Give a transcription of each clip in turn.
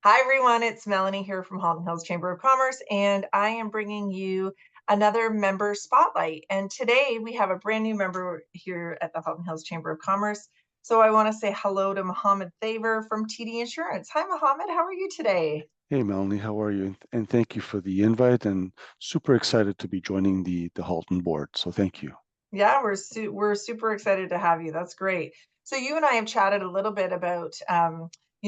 Hi, everyone. It's Melanie here from Halton Hills Chamber of Commerce, and I am bringing you another member spotlight. And today we have a brand new member here at the Halton Hills Chamber of Commerce. So I want to say hello to Mohamed Thaver from TD Insurance. Hi, Mohamed. How are you today? Hey Melanie, how are you? And thank you for the invite and super excited to be joining the Halton board. So thank you. Yeah, we're super excited to have you. That's great. So you and I have chatted a little bit about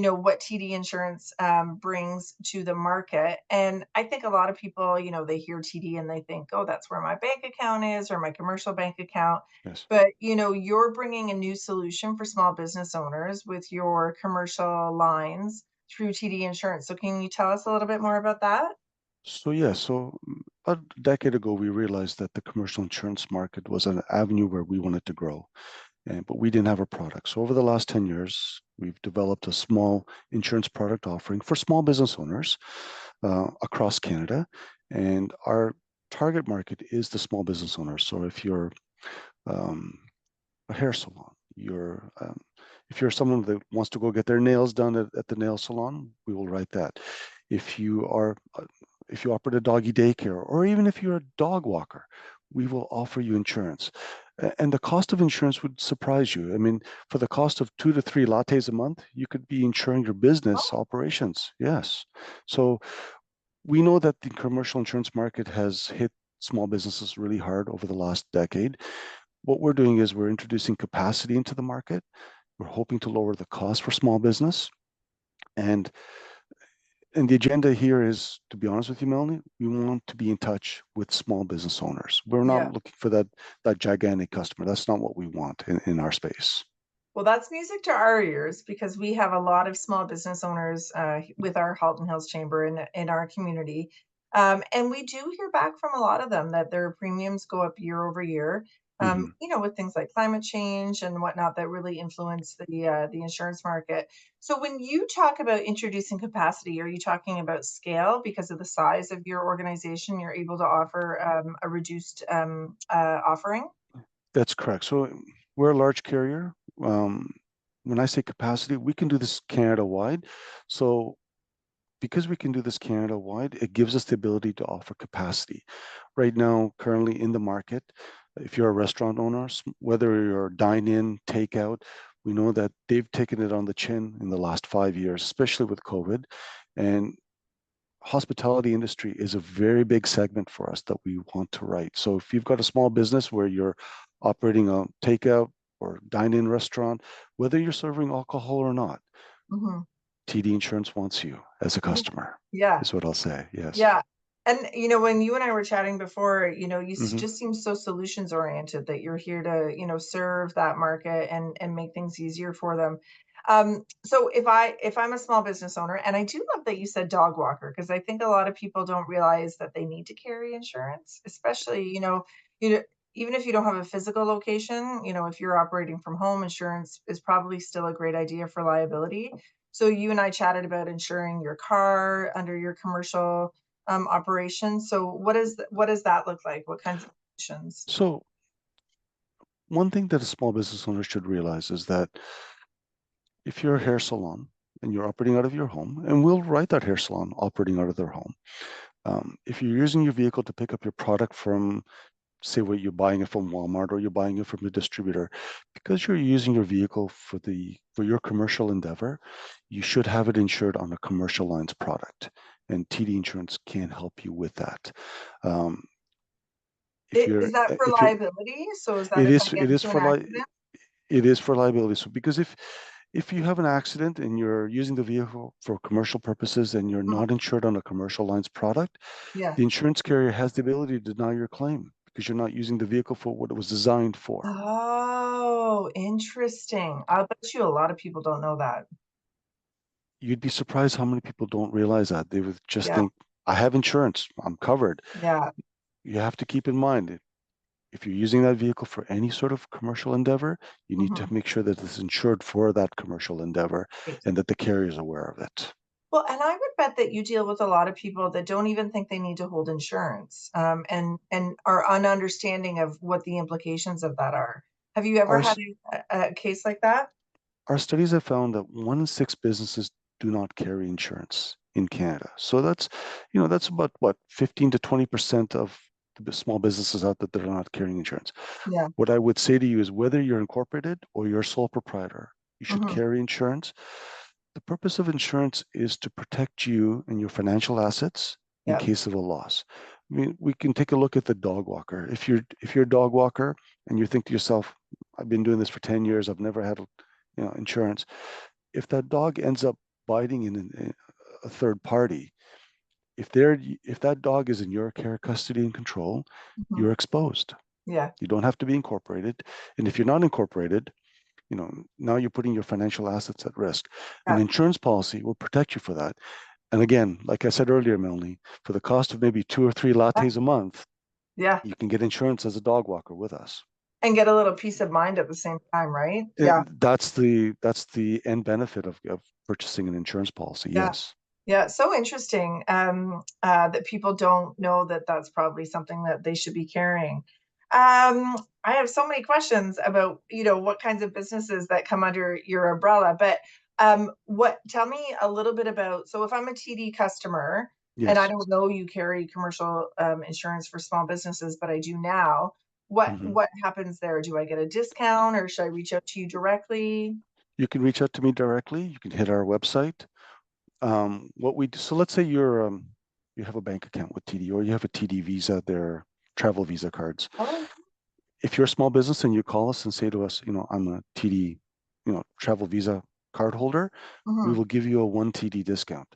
what TD Insurance brings to the market, and I think a lot of people, they hear TD and they think, oh, that's where my bank account is or my commercial bank account. Yes. But you're bringing a new solution for small business owners with your commercial lines through TD Insurance. So can you tell us a little bit more about that? So about a decade ago, we realized that the commercial insurance market was an avenue where we wanted to grow, but we didn't have a product. So over the last 10 years, we've developed a small insurance product offering for small business owners across Canada. And our target market is the small business owners. So if you're um, a hair salon. If you're someone that wants to go get their nails done at the nail salon, we will write that. If you are, if you operate a doggy daycare, or even if you're a dog walker, we will offer you insurance. And the cost of insurance would surprise you. I mean, for the cost of 2 to 3 lattes a month, you could be insuring your business Oh, operations. Yes. So we know that the commercial insurance market has hit small businesses really hard over the last decade. What we're doing is we're introducing capacity into the market. We're hoping to lower the cost for small business. And and the agenda here is, to be honest with you, Melanie, we want to be in touch with small business owners. We're not yeah. looking for that gigantic customer. That's not what we want in our space. Well, that's music to our ears because we have a lot of small business owners with our Halton Hills Chamber in our community. And we do hear back from a lot of them that their premiums go up year over year, Hmm. with things like climate change and whatnot that really influence the insurance market. So when you talk about introducing capacity, are you talking about scale because of the size of your organization? You're able to offer a reduced offering? That's correct. So we're a large carrier. Um, when I say capacity, we can do this Canada wide. So because we can do this Canada wide, it gives us the ability to offer capacity. Right now, currently in the market, if you're a restaurant owner, whether you're dine in, takeout, we know that they've taken it on the chin in the last 5 years, especially with COVID. And hospitality industry is a very big segment for us that we want to write. So if you've got a small business where you're operating a takeout or dine-in restaurant, whether you're serving alcohol or not, Mhm. TD Insurance wants you as a Yeah. customer, Yeah. is what I'll say. Yes. Yeah. And, when you and I were chatting before, Hmm. just seem so solutions oriented that you're here to, serve that market and make things easier for them. So if I'm a small business owner, and I do love that you said dog walker, because I think a lot of people don't realize that they need to carry insurance, especially, you know, even if you don't have a physical location, if you're operating from home, insurance is probably still a great idea for liability. So you and I chatted about insuring your car under your commercial operation. So what does that look like? What kinds of solutions? So one thing that a small business owner should realize is that if you're a hair salon and you're operating out of your home, and we'll write that hair salon operating out of their home. If you're using your vehicle to pick up your product from, say, what you're buying it from Walmart or you're buying it from a distributor, because you're using your vehicle for your commercial endeavor, you should have it insured on a commercial lines product, and TD Insurance can help you with that. Um, Is that for if you're liability? So is that it if I is get it is into an for accident? it is for liability. So because if you have an accident and you're using the vehicle for commercial purposes and you're Mhm. not insured on a commercial lines product, Yeah. the insurance carrier has the ability to deny your claim because you're not using the vehicle for what it was designed for. Oh, interesting. I bet you a lot of people don't know that. You'd be surprised how many people don't realize that. They would just Yeah. think, I have insurance, I'm covered. Yeah. You have to keep in mind, if you're using that vehicle for any sort of commercial endeavor, you need Mhm. to make sure that it's insured for that commercial endeavor Right. and that the carrier is aware of it. Well, and I would bet that you deal with a lot of people that don't even think they need to hold insurance, and are ununderstanding of what the implications of that are. Have you ever Our, had a case like that? our studies have found that 1 in 6 businesses do not carry insurance in Canada. So that's about what, 15 to 20% of the small businesses out there that are not carrying insurance. Yeah. What I would say to you is whether you're incorporated or you're a sole proprietor, you should Hmm. carry insurance. The purpose of insurance is to protect you and your financial assets in Yep. case of a loss. I mean, we can take a look at the dog walker. If you're a dog walker and you think to yourself, I've been doing this for 10 years, I've never had insurance. If that dog ends up biting in a third party, if that dog is in your care, custody, and control, Hmm. you're exposed. Yeah. You don't have to be incorporated. And if you're not incorporated, now you're putting your financial assets at risk. An Yeah. insurance policy will protect you for that. And again, like I said earlier, Melanie, for the cost of maybe 2 or 3 Yeah. lattes a month, Yeah. you can get insurance as a dog walker with us. And get a little peace of mind at the same time, right? Yeah. That's the end benefit of purchasing an insurance policy. Yeah. Yes. Yeah, so interesting that people don't know that that's probably something that they should be carrying. I have so many questions about, what kinds of businesses that come under your umbrella, but tell me a little bit about, so if I'm a TD customer and I Yes. don't know you carry commercial insurance for small businesses, but I do now, what Hmm. what happens there? Do I get a discount or should I reach out to you directly? You can reach out to me directly. You can hit our website. What we do, so let's say you have a bank account with TD or you have a TD Visa, their travel Visa cards. Oh, If you're a small business and you call us and say to us, I'm a TD, travel Visa card holder, we mhm, will give you a 1 TD discount.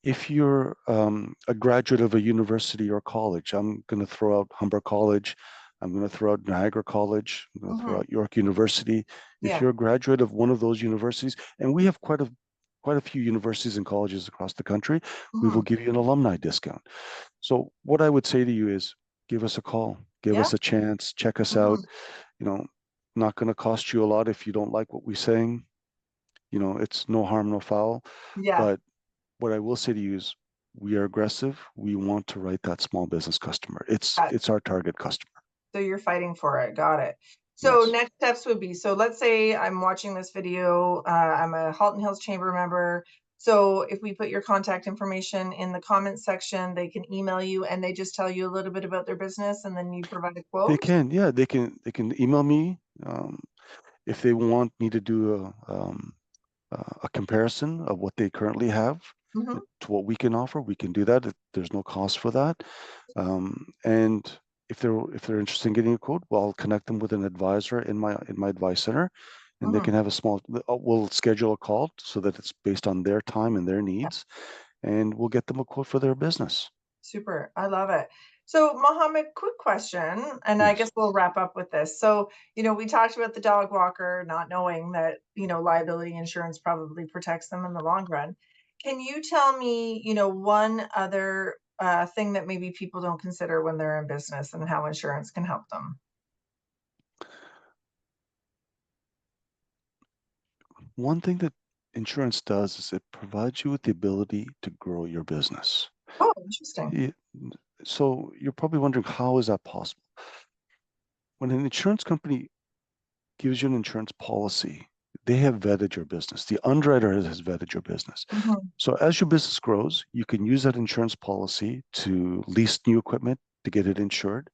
If you're a graduate of a university or college, I'm going to throw out Humber College, I'm going to throw out Niagara College, I'm going to throw mhm, out York University. If yeah, you're a graduate of one of those universities, and we have quite a few universities and colleges across the country, we will mhm, give you an alumni discount. So what I would say to you is give us a call, give yeah, us a chance, check us out. mhm, You know, not going to cost you a lot if you don't like what we're saying. It's no harm, no foul. yeah. But what I will say to you is we are aggressive. We want to write that small business customer. It's Got it's our target customer. So you're fighting for it. Got it. So Yes. next steps would be, so let's say I'm watching this video, I'm a Halton Hills Chamber member. So if we put your contact information in the comments section, they can email you and they just tell you a little bit about their business and then you provide a They quote. can, yeah, they can email me if they want me to do a comparison of what they currently have Hmm. to what we can offer. We can do that. There's no cost for that. And if they're interested in getting a quote, well, I'll connect them with an advisor in my advice center, and they Hmm. can have a small. We'll schedule a call so that it's based on their time and their needs, and we'll get them a quote for their business. Super. I love it. So, Mohammed, quick question, and I Yes. guess we'll wrap up with this. So, we talked about the dog walker not knowing that, liability insurance probably protects them in the long run. Can you tell me, one other thing that maybe people don't consider when they're in business and how insurance can help them? One thing that insurance does is it provides you with the ability to grow your business. Oh, interesting. It- so you're probably wondering, how is that possible? When an insurance company gives you an insurance policy, they have vetted your business. The underwriter has vetted your business. Hmm. So as your business grows, you can use that insurance policy to lease new equipment to get it insured.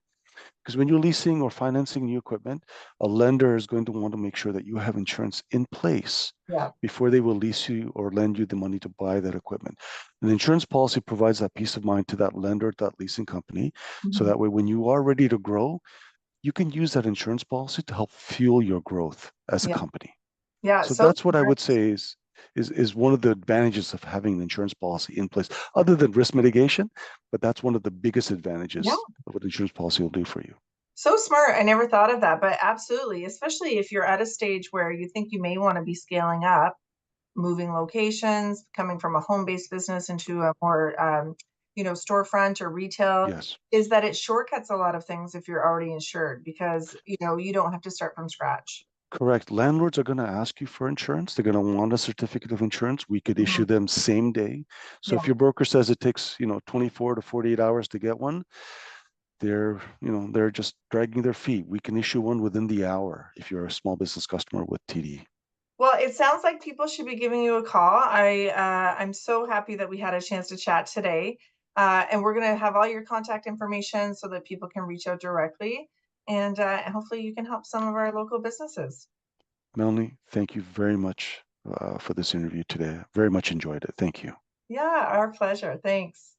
Because when you're leasing or financing new equipment, a lender is going to want to make sure that you have insurance in place Yeah. before they will lease you or lend you the money to buy that equipment. An insurance policy provides that peace of mind to that lender, that leasing company, so Hmm. that way when you are ready to grow, you can use that insurance policy to help fuel your growth as a Yeah. company. Yeah. So So that's what I smart. would say is one of the advantages of having an insurance policy in place, other than risk mitigation, but that's one of the biggest Yeah. advantages of what insurance policy will do for you. So smart. I never thought of that, but absolutely, especially if you're at a stage where you think you may want to be scaling up, moving locations, coming from a home-based business into a more, storefront or retail, Yes, is that it shortcuts a lot of things if you're already insured because, you don't have to start from scratch. correct. Landlords are going to ask you for insurance. They're going to want a certificate of insurance. We could Mhm. issue them same day. So Yeah. if your broker says it takes, 24 to 48 hours to get one, they're just dragging their feet. We can issue one within the hour if you're a small business customer with TD. Well, it sounds like people should be giving you a call. I'm so happy that we had a chance to chat today. And we're gonna have all your contact information so that people can reach out directly, and hopefully you can help some of our local businesses. Melanie, thank you very much for this interview today. Very much enjoyed it. Thank you. Yeah, our pleasure. Thanks.